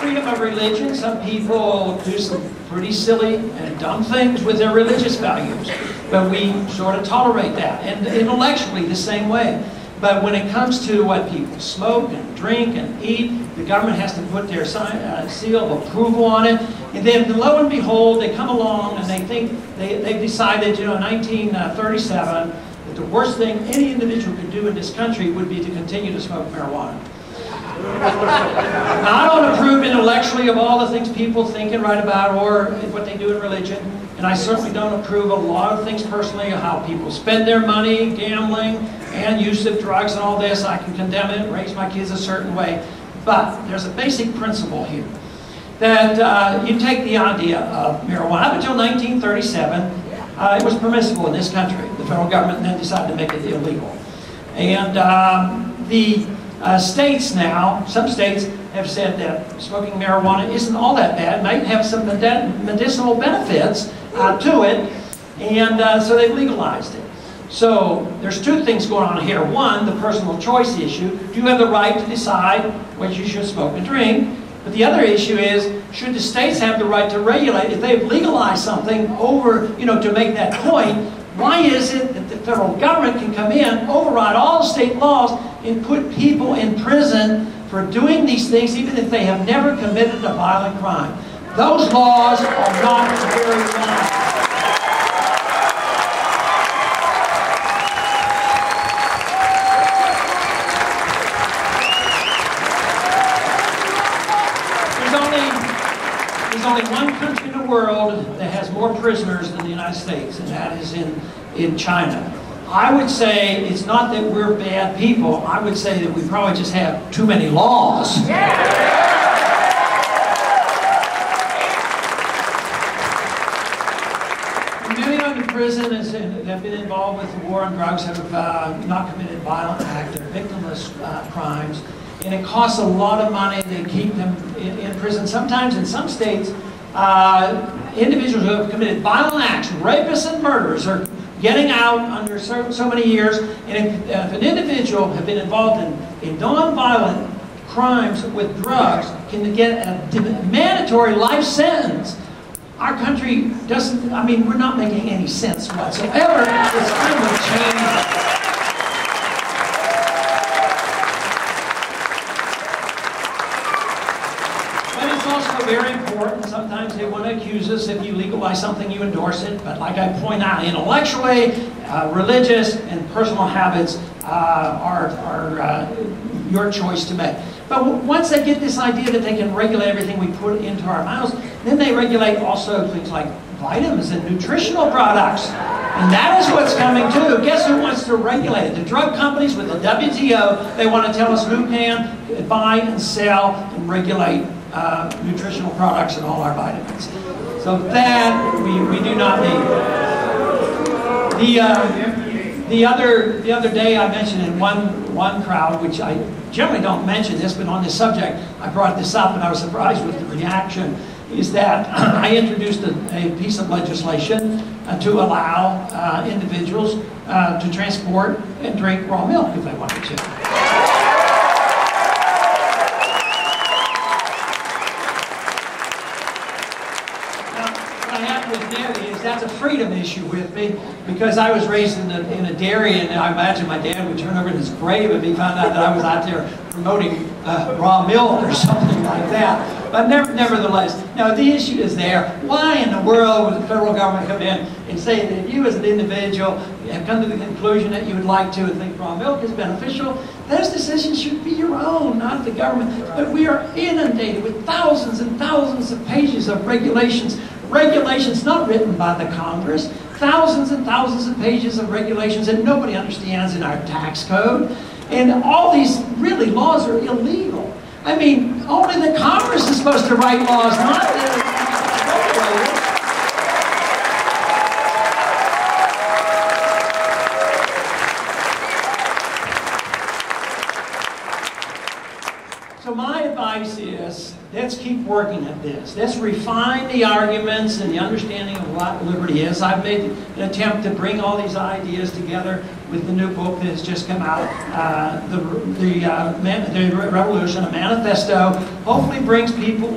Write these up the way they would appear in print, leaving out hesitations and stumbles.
freedom of religion. Some people do some pretty silly and dumb things with their religious values, but we sort of tolerate that, and intellectually the same way. But when it comes to what people smoke and drink and eat, the government has to put their seal of approval on it. And then lo and behold, they come along and they think, they've decided, you know, in 1937, that the worst thing any individual could do in this country would be to continue to smoke marijuana. Now, I don't approve intellectually of all the things people think and write about or what they do in religion. And I certainly don't approve of a lot of things personally, of how people spend their money, gambling, and use of drugs and all this. I can condemn it and raise my kids a certain way. But there's a basic principle here. That you take the idea of marijuana. Up until 1937, it was permissible in this country. The federal government then decided to make it illegal. And the states now, some states have said that smoking marijuana isn't all that bad, might have some medicinal benefits to it, and so they've legalized it. So there's two things going on here. One, the personal choice issue. Do you have the right to decide what you should smoke and drink? But the other issue is, should the states have the right to regulate? If they've legalized something over, you know, to make that point, why is it that the federal government can come in, override all the state laws, and put people in prison for doing these things, even if they have never committed a violent crime? Those laws are not very valid. There's only one country in the world that has more prisoners than the United States, and that is in China. I would say it's not that we're bad people. I would say that we probably just have too many laws. Many under prison have been involved with the war on drugs have not committed violent acts, they're victimless crimes. And it costs a lot of money to keep them in prison. Sometimes in some states, individuals who have committed violent acts, rapists and murderers, are getting out under so many years. And if an individual has been involved in non-violent crimes with drugs, can get a mandatory life sentence. Our country doesn't, I mean, we're not making any sense whatsoever. It's kind of changed. Very important. Sometimes they want to accuse us. If you legalize something, you endorse it. But like I point out, intellectually, religious, and personal habits are your choice to make. But once they get this idea that they can regulate everything we put into our mouths, then they regulate also things like vitamins and nutritional products. And that is what's coming too. Guess who wants to regulate it? The drug companies with the WTO. They want to tell us who can buy and sell and regulate nutritional products and all our vitamins. So that we do not need. The other day I mentioned in one crowd, which I generally don't mention this, but on this subject I brought this up and I was surprised with the reaction, is that I introduced a piece of legislation to allow individuals to transport and drink raw milk if they wanted to. That's a freedom issue with me, because I was raised in a dairy, and I imagine my dad would turn over in his grave if he found out that I was out there promoting raw milk or something like that. But nevertheless, now the issue is there. Why in the world would the federal government come in and say that you as an individual have come to the conclusion that you would like to and think raw milk is beneficial? Those decisions should be your own, not the government. But we are inundated with thousands and thousands of pages of regulations. Regulations not written by the Congress, thousands and thousands of pages of regulations that nobody understands in our tax code. And all these really laws are illegal. I mean, only the Congress is supposed to write laws, not the regulators. So my advice is, let's keep working at this. Let's refine the arguments and the understanding of what liberty is. I've made an attempt to bring all these ideas together with the new book that has just come out, the Revolution, a manifesto, hopefully brings people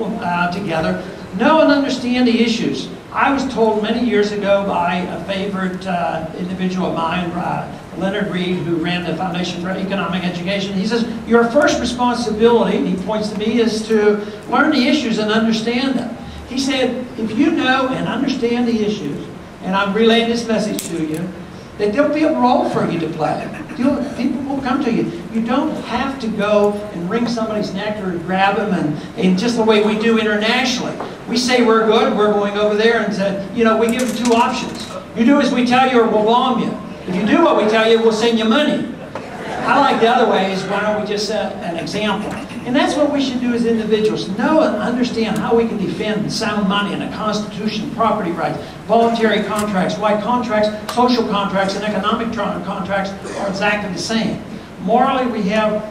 together, know and understand the issues. I was told many years ago by a favorite individual of mine, Leonard Reed, who ran the Foundation for Economic Education. He says, your first responsibility, and he points to me, is to learn the issues and understand them. He said, if you know and understand the issues, and I'm relaying this message to you, that there'll be a role for you to play. People will come to you. You don't have to go and wring somebody's neck or grab them and just the way we do internationally. We say we're good, we're going over there and say, you know, we give them two options. You do as we tell you or we'll bomb you. If you do what we tell you, we'll send you money. I like the other way is why don't we just set an example. And that's what we should do as individuals. Know and understand how we can defend sound money and the Constitution, property rights, voluntary contracts, why contracts, social contracts, and economic contracts are exactly the same. Morally, we have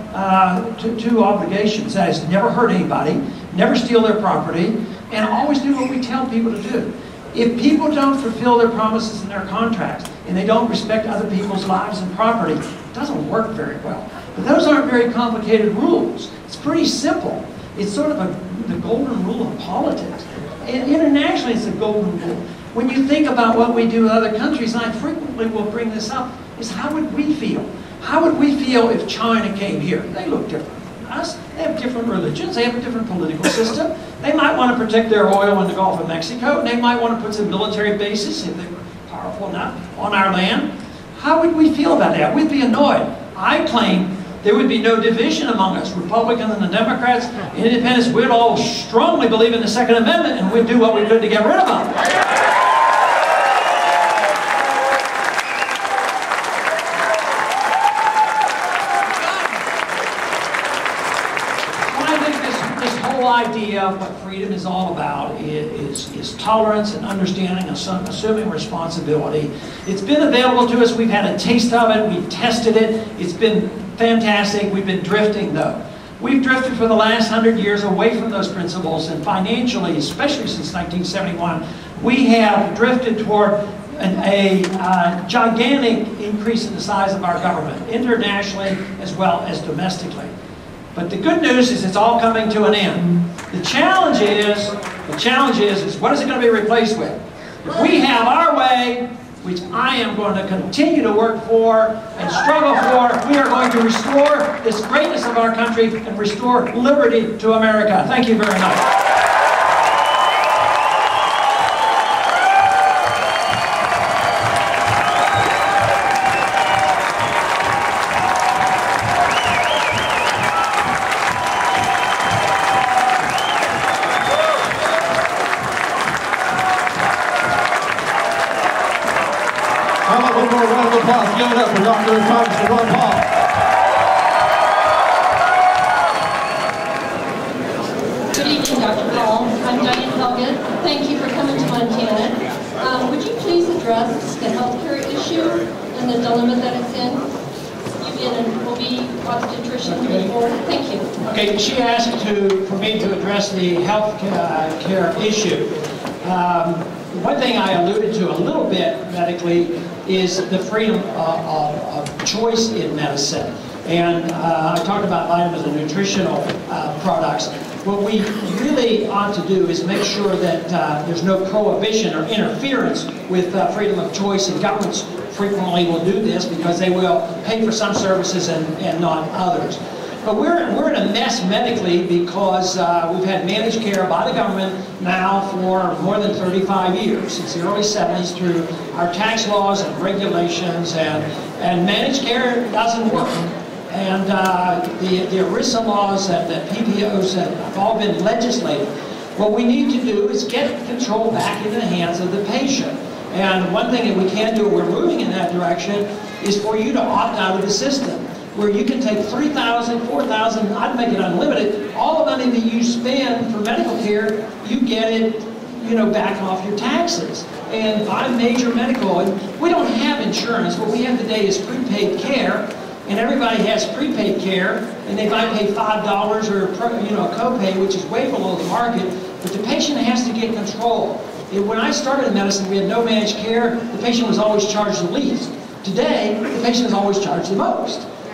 two obligations. That is, never hurt anybody, never steal their property, and always do what we tell people to do. If people don't fulfill their promises and their contracts, and they don't respect other people's lives and property, it doesn't work very well. But those aren't very complicated rules. It's pretty simple. It's sort of the golden rule of politics. And internationally, it's a golden rule. When you think about what we do in other countries, and I frequently will bring this up, is how would we feel? How would we feel if China came here? They look different from us. They have different religions. They have a different political system. They might want to protect their oil in the Gulf of Mexico. And they might want to put some military bases, if they were powerful enough, on our land. How would we feel about that? We'd be annoyed. I claim there would be no division among us, Republicans and the Democrats, Independents. We'd all strongly believe in the Second Amendment, and we'd do what we could to get rid of them. Idea of what freedom is all about is tolerance and understanding and assuming responsibility. It's been available to us. We've had a taste of it. We've tested it. It's been fantastic. We've been drifting, though. We've drifted for the last 100 years away from those principles, and financially, especially since 1971, we have drifted toward a gigantic increase in the size of our government, internationally as well as domestically. But the good news is it's all coming to an end. The challenge is what is it going to be replaced with? If we have our way, which I am going to continue to work for and struggle for, we are going to restore this greatness of our country and restore liberty to America. Thank you very much. Give it up for Dr. and Congressman Ron Paul. Good evening, Dr. Paul. I'm Diane Helget. Thank you for coming to Montana. Would you please address the healthcare issue and the dilemma that it's in? You've been an OB obstetrician before. Thank you. Okay, she asked for me to address the health care issue. One thing I alluded to a little bit medically is the freedom of choice in medicine. And I talked about vitamins and nutritional products. What we really ought to do is make sure that there's no prohibition or interference with freedom of choice, and governments frequently will do this because they will pay for some services and not others. But we're in a mess medically because we've had managed care by the government now for more than 35 years, since the early 70s, through our tax laws and regulations, and managed care doesn't work. And the ERISA laws that PPOs have all been legislated. What we need to do is get control back into the hands of the patient. And one thing that we can do, we're moving in that direction, is for you to opt out of the system, where you can take $3,000, $4,000, I'd make it unlimited. All the money that you spend for medical care, you get it, back off your taxes. And buy major medical. And we don't have insurance. What we have today is prepaid care, and everybody has prepaid care, and they might pay $5 or a copay, which is way below the market. But the patient has to get control. When I started in medicine, we had no managed care. The patient was always charged the least. Today, the patient is always charged the most.